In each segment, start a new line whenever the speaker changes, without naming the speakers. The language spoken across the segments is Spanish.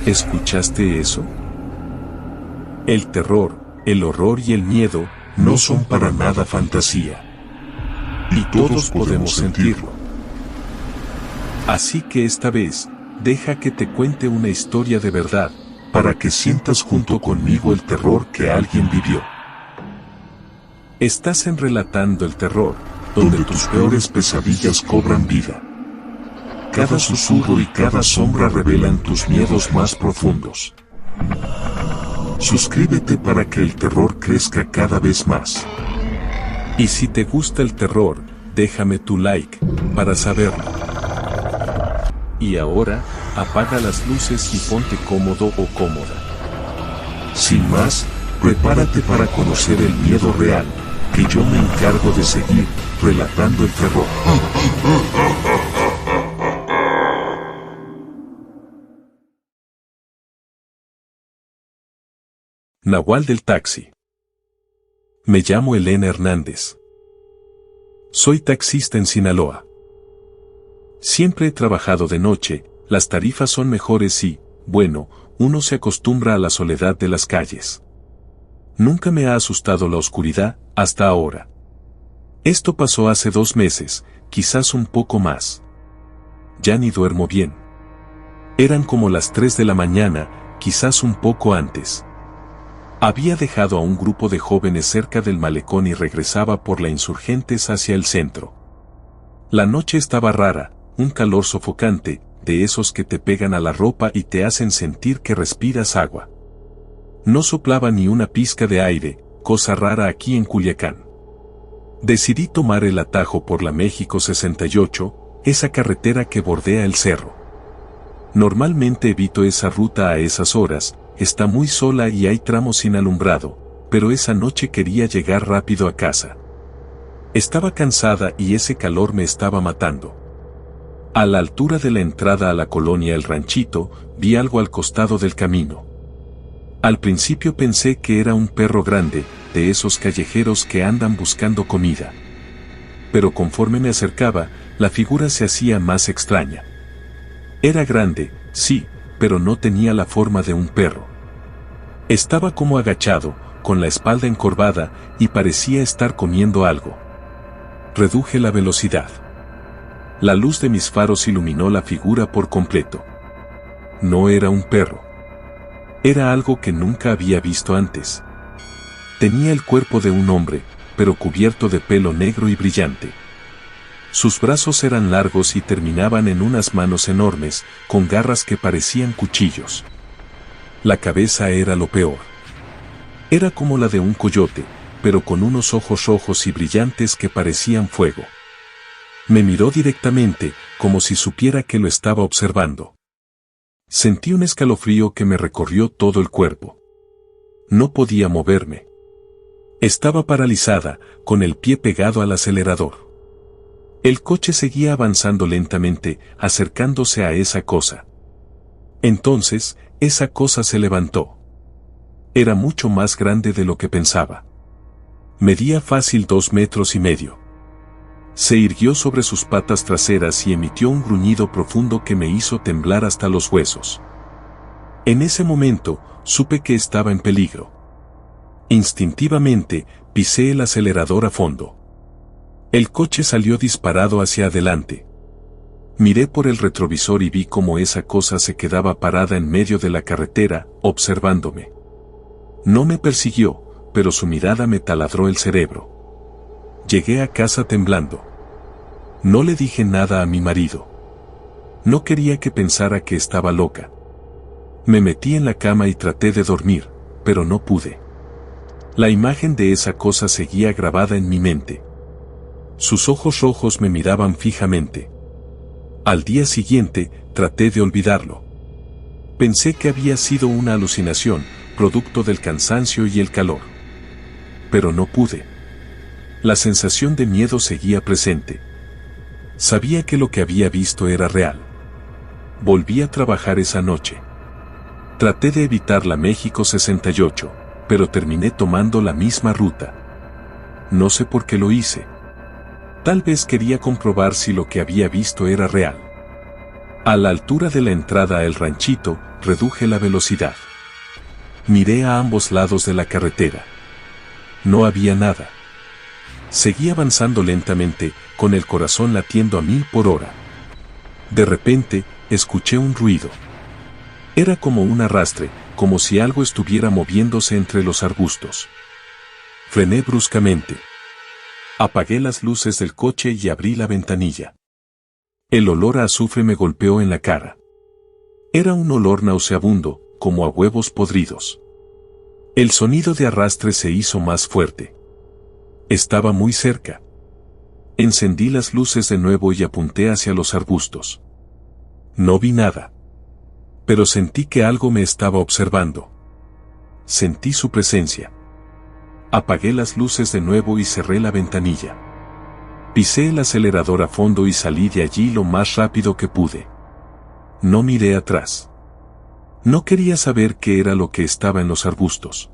¿Escuchaste eso? El terror, el horror y el miedo no son para nada fantasía. Y todos podemos sentirlo. Así que esta vez, deja que te cuente una historia de verdad, para que sientas junto conmigo el terror que alguien vivió. Estás en Relatando el Terror, donde tus peores pesadillas cobran vida. Cada susurro y cada sombra revelan tus miedos más profundos. Suscríbete para que el terror crezca cada vez más. Y si te gusta el terror, déjame tu like, para saberlo. Y ahora, apaga las luces y ponte cómodo o cómoda. Sin más, prepárate para conocer el miedo real, que yo me encargo de seguir, relatando el terror. Nahual del taxi. Me llamo Elena Hernández. Soy taxista en Sinaloa. Siempre he trabajado de noche, las tarifas son mejores y, bueno, uno se acostumbra a la soledad de las calles. Nunca me ha asustado la oscuridad, hasta ahora. Esto pasó hace 2 meses, quizás un poco más. Ya ni duermo bien. Eran como las 3 de la mañana, quizás un poco antes. Había dejado a un grupo de jóvenes cerca del malecón y regresaba por la Insurgentes hacia el centro. La noche estaba rara, un calor sofocante, de esos que te pegan a la ropa y te hacen sentir que respiras agua. No soplaba ni una pizca de aire, cosa rara aquí en Culiacán. Decidí tomar el atajo por la México 68, esa carretera que bordea el cerro. Normalmente evito esa ruta a esas horas, está muy sola y hay tramos sin alumbrado, pero esa noche quería llegar rápido a casa. Estaba cansada y ese calor me estaba matando. A la altura de la entrada a la colonia El Ranchito, vi algo al costado del camino. Al principio pensé que era un perro grande, de esos callejeros que andan buscando comida. Pero conforme me acercaba, la figura se hacía más extraña. Era grande, sí, pero no tenía la forma de un perro. Estaba como agachado, con la espalda encorvada, y parecía estar comiendo algo. Reduje la velocidad. La luz de mis faros iluminó la figura por completo. No era un perro. Era algo que nunca había visto antes. Tenía el cuerpo de un hombre, pero cubierto de pelo negro y brillante. Sus brazos eran largos y terminaban en unas manos enormes, con garras que parecían cuchillos. La cabeza era lo peor. Era como la de un coyote, pero con unos ojos rojos y brillantes que parecían fuego. Me miró directamente, como si supiera que lo estaba observando. Sentí un escalofrío que me recorrió todo el cuerpo. No podía moverme. Estaba paralizada, con el pie pegado al acelerador. El coche seguía avanzando lentamente, acercándose a esa cosa. Entonces, esa cosa se levantó. Era mucho más grande de lo que pensaba. Medía fácil 2,5 metros. Se irguió sobre sus patas traseras y emitió un gruñido profundo que me hizo temblar hasta los huesos. En ese momento, supe que estaba en peligro. Instintivamente, pisé el acelerador a fondo. El coche salió disparado hacia adelante. Miré por el retrovisor y vi cómo esa cosa se quedaba parada en medio de la carretera, observándome. No me persiguió, pero su mirada me taladró el cerebro. Llegué a casa temblando. No le dije nada a mi marido. No quería que pensara que estaba loca. Me metí en la cama y traté de dormir, pero no pude. La imagen de esa cosa seguía grabada en mi mente. Sus ojos rojos me miraban fijamente. Al día siguiente, traté de olvidarlo. Pensé que había sido una alucinación, producto del cansancio y el calor. Pero no pude. La sensación de miedo seguía presente. Sabía que lo que había visto era real. Volví a trabajar esa noche. Traté de evitar la México 68, pero terminé tomando la misma ruta. No sé por qué lo hice. Tal vez quería comprobar si lo que había visto era real. A la altura de la entrada al ranchito, reduje la velocidad. Miré a ambos lados de la carretera. No había nada. Seguí avanzando lentamente, con el corazón latiendo a 1000 por hora. De repente, escuché un ruido. Era como un arrastre, como si algo estuviera moviéndose entre los arbustos. Frené bruscamente. Apagué las luces del coche y abrí la ventanilla. El olor a azufre me golpeó en la cara. Era un olor nauseabundo, como a huevos podridos. El sonido de arrastre se hizo más fuerte. Estaba muy cerca. Encendí las luces de nuevo y apunté hacia los arbustos. No vi nada. Pero sentí que algo me estaba observando. Sentí su presencia. Apagué las luces de nuevo y cerré la ventanilla. Pisé el acelerador a fondo y salí de allí lo más rápido que pude. No miré atrás. No quería saber qué era lo que estaba en los arbustos.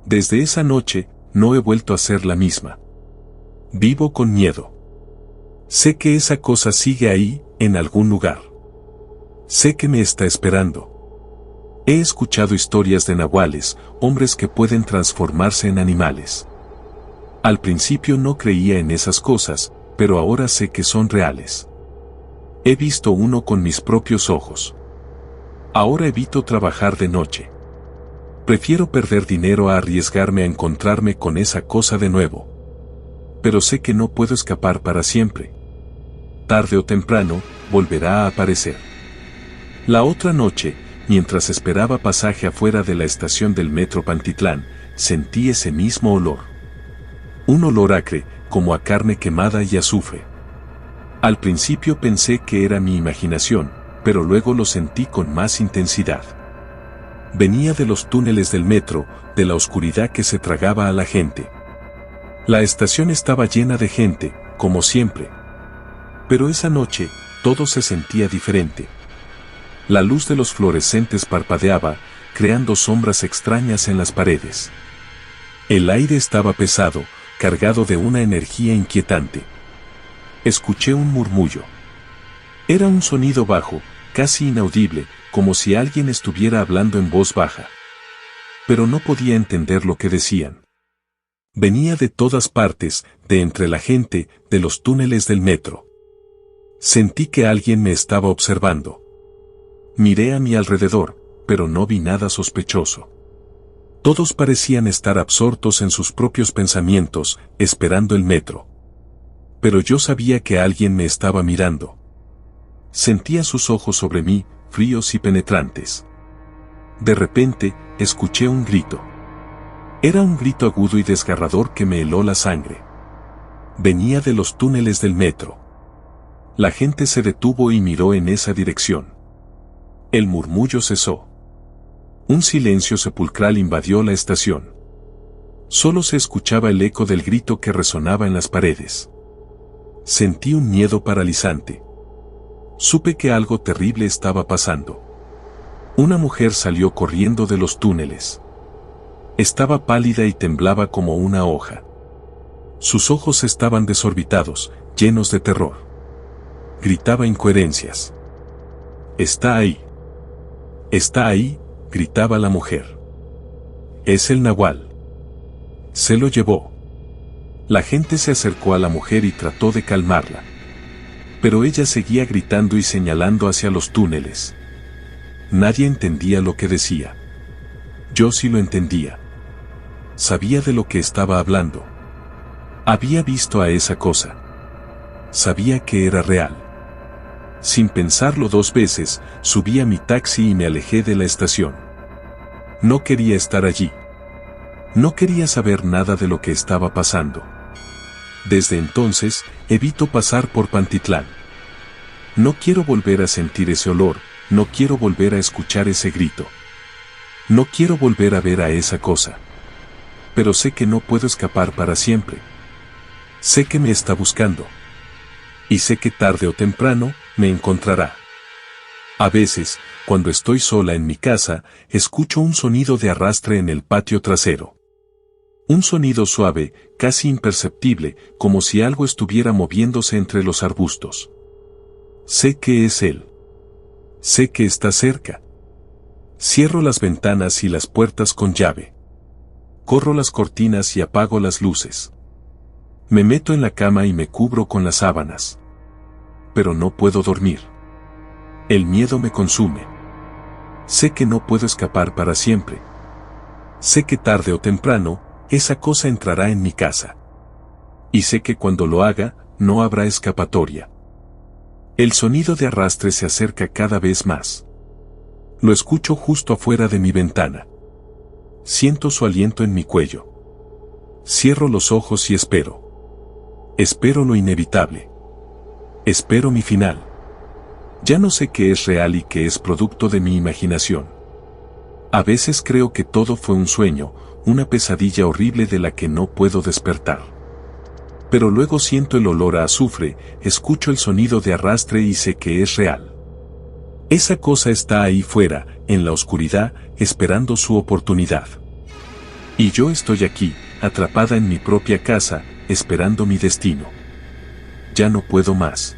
Desde esa noche, no he vuelto a ser la misma. Vivo con miedo. Sé que esa cosa sigue ahí, en algún lugar. Sé que me está esperando. He escuchado historias de nahuales, hombres que pueden transformarse en animales. Al principio no creía en esas cosas, pero ahora sé que son reales. He visto uno con mis propios ojos. Ahora evito trabajar de noche. Prefiero perder dinero a arriesgarme a encontrarme con esa cosa de nuevo. Pero sé que no puedo escapar para siempre. Tarde o temprano, volverá a aparecer. La otra noche, mientras esperaba pasaje afuera de la estación del metro Pantitlán, sentí ese mismo olor. Un olor acre, como a carne quemada y azufre. Al principio pensé que era mi imaginación, pero luego lo sentí con más intensidad. Venía de los túneles del metro, de la oscuridad que se tragaba a la gente. La estación estaba llena de gente, como siempre. Pero esa noche, todo se sentía diferente. La luz de los fluorescentes parpadeaba, creando sombras extrañas en las paredes. El aire estaba pesado, cargado de una energía inquietante. Escuché un murmullo. Era un sonido bajo, casi inaudible, como si alguien estuviera hablando en voz baja. Pero no podía entender lo que decían. Venía de todas partes, de entre la gente, de los túneles del metro. Sentí que alguien me estaba observando. Miré a mi alrededor, pero no vi nada sospechoso. Todos parecían estar absortos en sus propios pensamientos, esperando el metro. Pero yo sabía que alguien me estaba mirando. Sentía sus ojos sobre mí, fríos y penetrantes. De repente, escuché un grito. Era un grito agudo y desgarrador que me heló la sangre. Venía de los túneles del metro. La gente se detuvo y miró en esa dirección. El murmullo cesó. Un silencio sepulcral invadió la estación. Solo se escuchaba el eco del grito que resonaba en las paredes. Sentí un miedo paralizante. Supe que algo terrible estaba pasando. Una mujer salió corriendo de los túneles. Estaba pálida y temblaba como una hoja. Sus ojos estaban desorbitados, llenos de terror. Gritaba incoherencias. «Está ahí. Está ahí», gritaba la mujer. «Es el nahual. Se lo llevó». La gente se acercó a la mujer y trató de calmarla. Pero ella seguía gritando y señalando hacia los túneles. Nadie entendía lo que decía. Yo sí lo entendía. Sabía de lo que estaba hablando. Había visto a esa cosa. Sabía que era real. Sin pensarlo 2 veces, subí a mi taxi y me alejé de la estación. No quería estar allí. No quería saber nada de lo que estaba pasando. Desde entonces, evito pasar por Pantitlán. No quiero volver a sentir ese olor, no quiero volver a escuchar ese grito. No quiero volver a ver a esa cosa. Pero sé que no puedo escapar para siempre. Sé que me está buscando. Y sé que tarde o temprano, me encontrará. A veces, cuando estoy sola en mi casa, escucho un sonido de arrastre en el patio trasero. Un sonido suave, casi imperceptible, como si algo estuviera moviéndose entre los arbustos. Sé que es él. Sé que está cerca. Cierro las ventanas y las puertas con llave. Corro las cortinas y apago las luces. Me meto en la cama y me cubro con las sábanas. Pero no puedo dormir. El miedo me consume. Sé que no puedo escapar para siempre. Sé que tarde o temprano, esa cosa entrará en mi casa. Y sé que cuando lo haga, no habrá escapatoria. El sonido de arrastre se acerca cada vez más. Lo escucho justo afuera de mi ventana. Siento su aliento en mi cuello. Cierro los ojos y espero. Espero lo inevitable. Espero mi final. Ya no sé qué es real y qué es producto de mi imaginación. A veces creo que todo fue un sueño, una pesadilla horrible de la que no puedo despertar. Pero luego siento el olor a azufre, escucho el sonido de arrastre y sé que es real. Esa cosa está ahí fuera, en la oscuridad, esperando su oportunidad. Y yo estoy aquí, atrapada en mi propia casa, esperando mi destino. Ya no puedo más.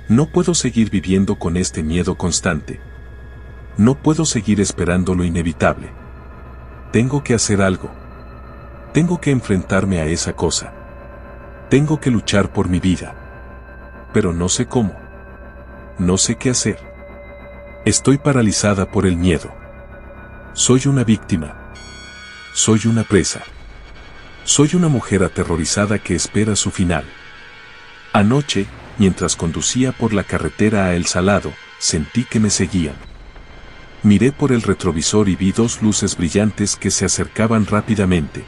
No puedo seguir viviendo con este miedo constante. No puedo seguir esperando lo inevitable. Tengo que hacer algo. Tengo que enfrentarme a esa cosa. Tengo que luchar por mi vida. Pero no sé cómo. No sé qué hacer. Estoy paralizada por el miedo. Soy una víctima. Soy una presa. Soy una mujer aterrorizada que espera su final. Anoche, mientras conducía por la carretera a El Salado, sentí que me seguían. Miré por el retrovisor y vi dos luces brillantes que se acercaban rápidamente.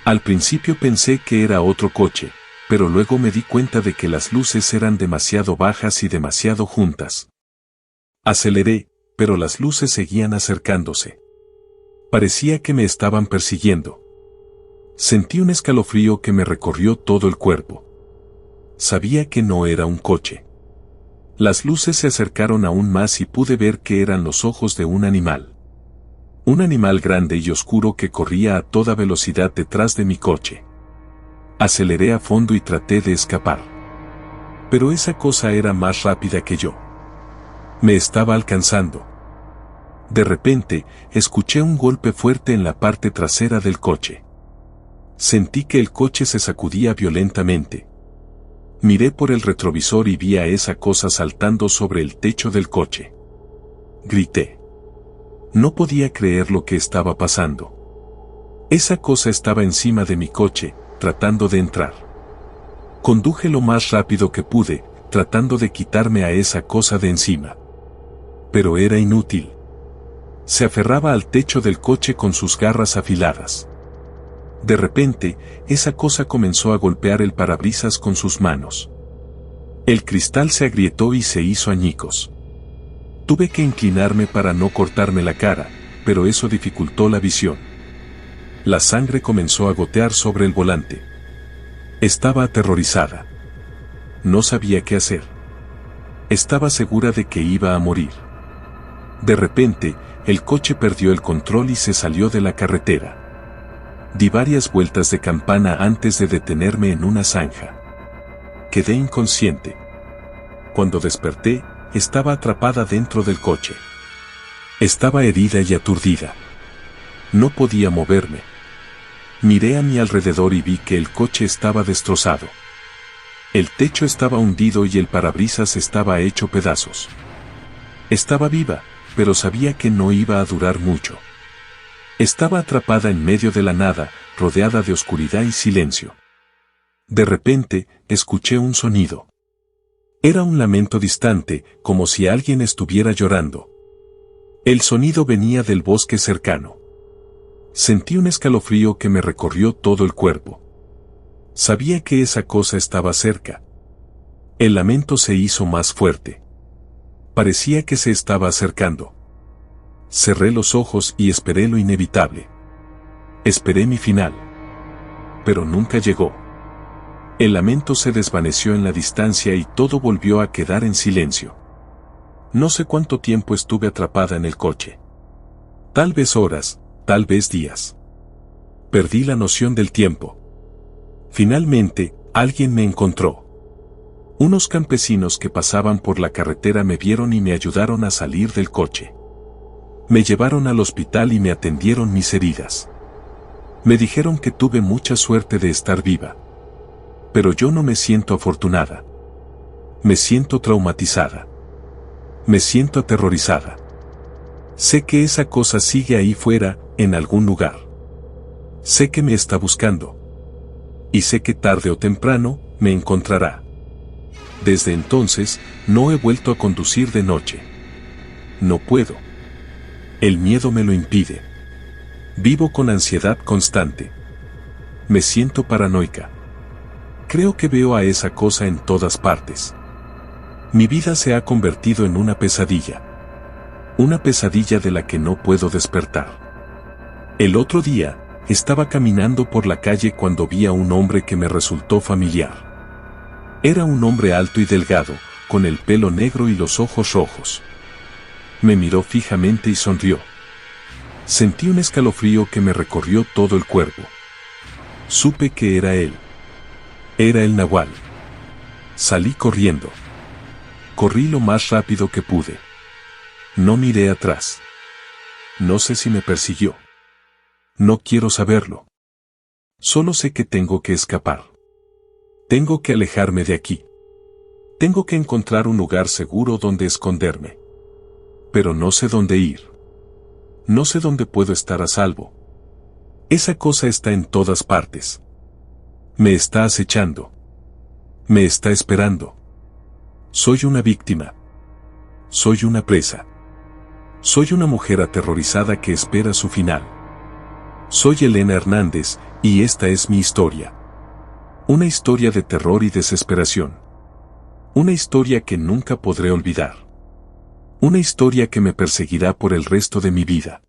Al principio pensé que era otro coche, pero luego me di cuenta de que las luces eran demasiado bajas y demasiado juntas. Aceleré, pero las luces seguían acercándose. Parecía que me estaban persiguiendo. Sentí un escalofrío que me recorrió todo el cuerpo. Sabía que no era un coche. Las luces se acercaron aún más y pude ver que eran los ojos de un animal. Un animal grande y oscuro que corría a toda velocidad detrás de mi coche. Aceleré a fondo y traté de escapar. Pero esa cosa era más rápida que yo. Me estaba alcanzando. De repente, escuché un golpe fuerte en la parte trasera del coche. Sentí que el coche se sacudía violentamente. Miré por el retrovisor y vi a esa cosa saltando sobre el techo del coche. Grité. No podía creer lo que estaba pasando. Esa cosa estaba encima de mi coche, tratando de entrar. Conduje lo más rápido que pude, tratando de quitarme a esa cosa de encima. Pero era inútil. Se aferraba al techo del coche con sus garras afiladas. De repente, esa cosa comenzó a golpear el parabrisas con sus manos. El cristal se agrietó y se hizo añicos. Tuve que inclinarme para no cortarme la cara, pero eso dificultó la visión. La sangre comenzó a gotear sobre el volante. Estaba aterrorizada. No sabía qué hacer. Estaba segura de que iba a morir. De repente, el coche perdió el control y se salió de la carretera. Di varias vueltas de campana antes de detenerme en una zanja. Quedé inconsciente. Cuando desperté, estaba atrapada dentro del coche. Estaba herida y aturdida. No podía moverme. Miré a mi alrededor y vi que el coche estaba destrozado. El techo estaba hundido y el parabrisas estaba hecho pedazos. Estaba viva, pero sabía que no iba a durar mucho. Estaba atrapada en medio de la nada, rodeada de oscuridad y silencio. De repente, escuché un sonido. Era un lamento distante, como si alguien estuviera llorando. El sonido venía del bosque cercano. Sentí un escalofrío que me recorrió todo el cuerpo. Sabía que esa cosa estaba cerca. El lamento se hizo más fuerte. Parecía que se estaba acercando. Cerré los ojos y esperé lo inevitable. Esperé mi final. Pero nunca llegó. El lamento se desvaneció en la distancia y todo volvió a quedar en silencio. No sé cuánto tiempo estuve atrapada en el coche. Tal vez horas, tal vez días. Perdí la noción del tiempo. Finalmente, alguien me encontró. Unos campesinos que pasaban por la carretera me vieron y me ayudaron a salir del coche. Me llevaron al hospital y me atendieron mis heridas. Me dijeron que tuve mucha suerte de estar viva. Pero yo no me siento afortunada. Me siento traumatizada. Me siento aterrorizada. Sé que esa cosa sigue ahí fuera, en algún lugar. Sé que me está buscando. Y sé que tarde o temprano, me encontrará. Desde entonces, no he vuelto a conducir de noche. No puedo. El miedo me lo impide. Vivo con ansiedad constante. Me siento paranoica. Creo que veo a esa cosa en todas partes. Mi vida se ha convertido en una pesadilla. Una pesadilla de la que no puedo despertar. El otro día, estaba caminando por la calle cuando vi a un hombre que me resultó familiar. Era un hombre alto y delgado, con el pelo negro y los ojos rojos. Me miró fijamente y sonrió. Sentí un escalofrío que me recorrió todo el cuerpo. Supe que era él. Era el Nahual. Salí corriendo. Corrí lo más rápido que pude. No miré atrás. No sé si me persiguió. No quiero saberlo. Solo sé que tengo que escapar. Tengo que alejarme de aquí. Tengo que encontrar un lugar seguro donde esconderme. Pero no sé dónde ir. No sé dónde puedo estar a salvo. Esa cosa está en todas partes. Me está acechando. Me está esperando. Soy una víctima. Soy una presa. Soy una mujer aterrorizada que espera su final. Soy Elena Hernández, y esta es mi historia. Una historia de terror y desesperación. Una historia que nunca podré olvidar. Una historia que me perseguirá por el resto de mi vida.